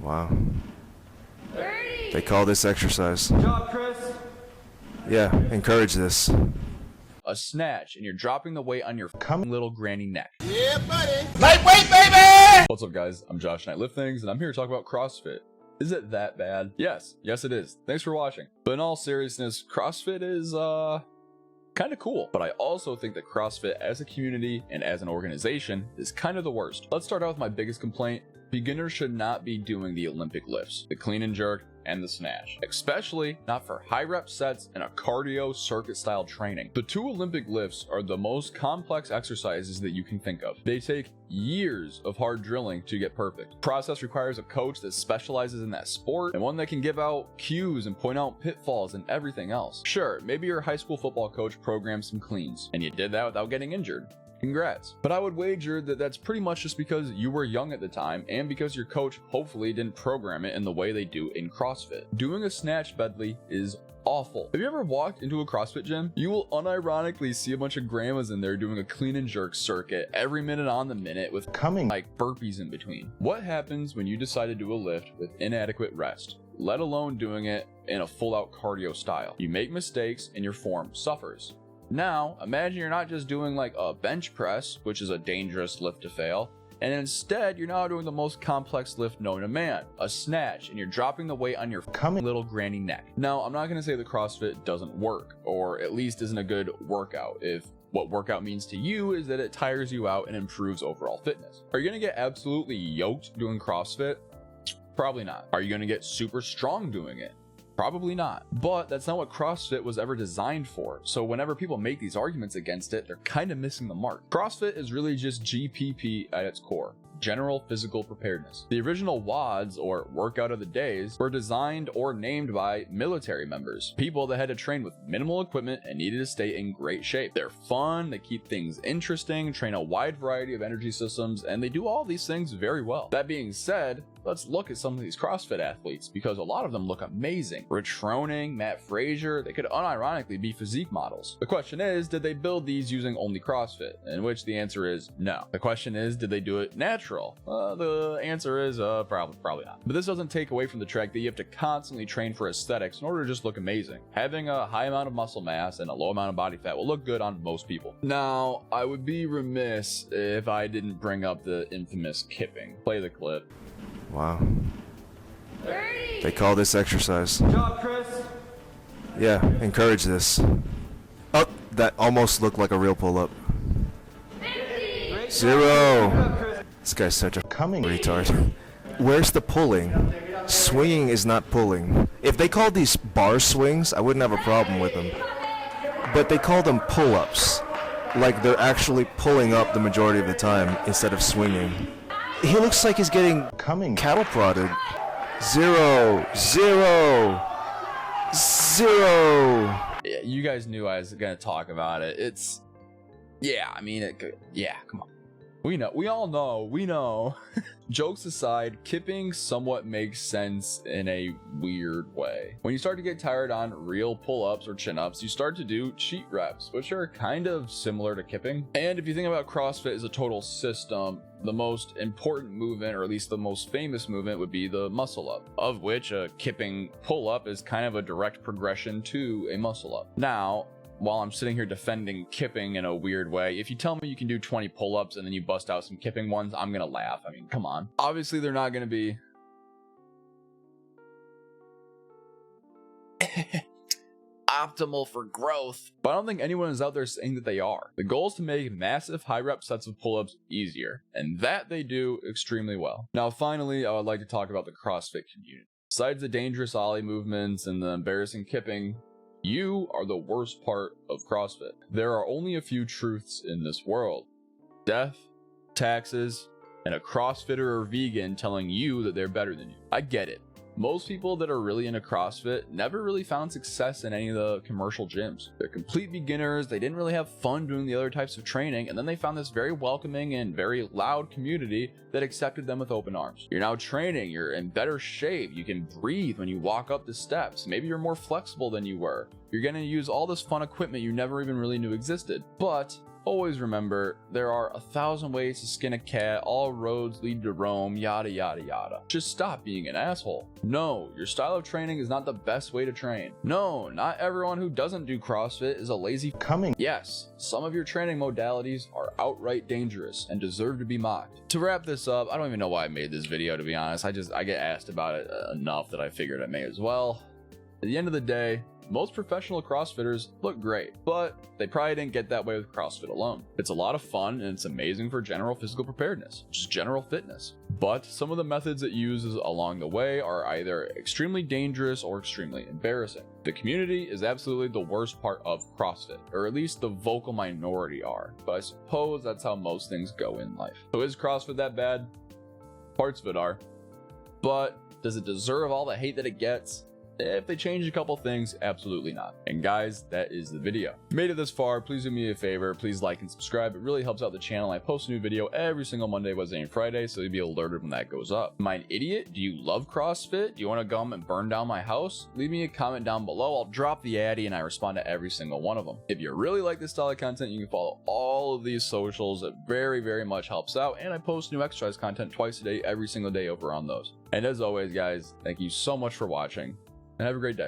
Wow. They call this exercise. Good job, Chris. Yeah, encourage this. A snatch, and you're dropping the weight on your little granny neck. Yeah, buddy. Lightweight, baby! What's up, guys? I'm Josh and I lift things, and I'm here to talk about CrossFit. Is it that bad? Yes it is. Thanks for watching. But in all seriousness, CrossFit is kind of cool. But I also think that CrossFit as a community and as an organization is kind of the worst. Let's start out with my biggest complaint. Beginners should not be doing the Olympic lifts, the clean and jerk, and the snatch, especially not for high rep sets and a cardio circuit style training. The two Olympic lifts are the most complex exercises that you can think of. They take years of hard drilling to get perfect. The process requires a coach that specializes in that sport and one that can give out cues and point out pitfalls and everything else. Sure, maybe your high school football coach programmed some cleans and you did that without getting injured. Congrats. But I would wager that that's pretty much just because you were young at the time and because your coach hopefully didn't program it in the way they do in CrossFit. Doing a snatch medley is awful. Have you ever walked into a CrossFit gym? You will unironically see a bunch of grandmas in there doing a clean and jerk circuit every minute on the minute with like burpees in between. What happens when you decide to do a lift with inadequate rest, let alone doing it in a full out cardio style? You make mistakes and your form suffers. Now, imagine you're not just doing like a bench press, which is a dangerous lift to fail, and instead you're now doing the most complex lift known to man, a snatch, and you're dropping the weight on your little granny neck. Now, I'm not going to say that CrossFit doesn't work, or at least isn't a good workout, if what workout means to you is that it tires you out and improves overall fitness. Are you going to get absolutely yoked doing CrossFit? Probably not. Are you going to get super strong doing it? Probably not. But that's not what CrossFit was ever designed for. So whenever people make these arguments against it, they're kind of missing the mark. CrossFit is really just GPP at its core. General physical preparedness. The original WODs, or workout of the days, were designed or named by military members, people that had to train with minimal equipment and needed to stay in great shape. They're fun, they keep things interesting, train a wide variety of energy systems, and they do all these things very well. That being said, let's look at some of these CrossFit athletes, because a lot of them look amazing. Rich Froning, Matt Frazier, they could unironically be physique models. The question is, did they build these using only CrossFit? In which the answer is no. The question is, did they do it natural? The answer is probably not. But this doesn't take away from the fact that you have to constantly train for aesthetics in order to just look amazing. Having a high amount of muscle mass and a low amount of body fat will look good on most people. Now, I would be remiss if I didn't bring up the infamous kipping. Play the clip. Wow. They call this exercise. Good job, Chris. Yeah, encourage this. Oh, that almost looked like a real pull-up. 0. This guy's such a retard. Where's the pulling? Swinging is not pulling. If they called these bar swings, I wouldn't have a problem with them. But they call them pull-ups. Like they're actually pulling up the majority of the time instead of swinging. He looks like he's getting cattle prodded. 0. Yeah, you guys knew I was gonna talk about it. Come on. We all know. Jokes aside, kipping somewhat makes sense in a weird way. When you start to get tired on real pull-ups or chin-ups, you start to do cheat reps, which are kind of similar to kipping. And if you think about CrossFit as a total system, the most important movement, or at least the most famous movement, would be the muscle up, of which a kipping pull-up is kind of a direct progression to a muscle up. Now, while I'm sitting here defending kipping in a weird way, if you tell me you can do 20 pull-ups and then you bust out some kipping ones, I'm gonna laugh. I mean, come on. Obviously, they're not gonna be optimal for growth, but I don't think anyone is out there saying that they are. The goal is to make massive high rep sets of pull-ups easier, and that they do extremely well. Now, finally, I would like to talk about the CrossFit community. Besides the dangerous ollie movements and the embarrassing kipping, you are the worst part of CrossFit. There are only a few truths in this world: death, taxes, and a CrossFitter or vegan telling you that they're better than you. I get it. Most people that are really into CrossFit never really found success in any of the commercial gyms. They're complete beginners, they didn't really have fun doing the other types of training, and then they found this very welcoming and very loud community that accepted them with open arms. You're now training, you're in better shape, you can breathe when you walk up the steps, maybe you're more flexible than you were. You're gonna use all this fun equipment you never even really knew existed. But always remember, there are 1,000 ways to skin a cat, all roads lead to Rome, yada yada yada. Just stop being an asshole. No, your style of training is not the best way to train. No, not everyone who doesn't do CrossFit is a lazy Coming. Yes, some of your training modalities are outright dangerous and deserve to be mocked. To wrap this up, I don't even know why I made this video, to be honest. I get asked about it enough that I figured I may as well. At the end of the day, most professional CrossFitters look great, but they probably didn't get that way with CrossFit alone. It's a lot of fun and it's amazing for general physical preparedness, just general fitness. But some of the methods it uses along the way are either extremely dangerous or extremely embarrassing. The community is absolutely the worst part of CrossFit, or at least the vocal minority are, but I suppose that's how most things go in life. So is CrossFit that bad? Parts of it are. But does it deserve all the hate that it gets? If they change a couple things, absolutely not. And guys, that is the video. If you made it this far, please do me a favor. Please like and subscribe. It really helps out the channel. I post a new video every single Monday, Wednesday, and Friday, so you'll be alerted when that goes up. Am I an idiot? Do you love CrossFit? Do you want to come and burn down my house? Leave me a comment down below. I'll drop the addy and I respond to every single one of them. If you really like this style of content, you can follow all of these socials. It very, very much helps out. And I post new exercise content twice a day, every single day over on those. And as always, guys, thank you so much for watching. And have a great day.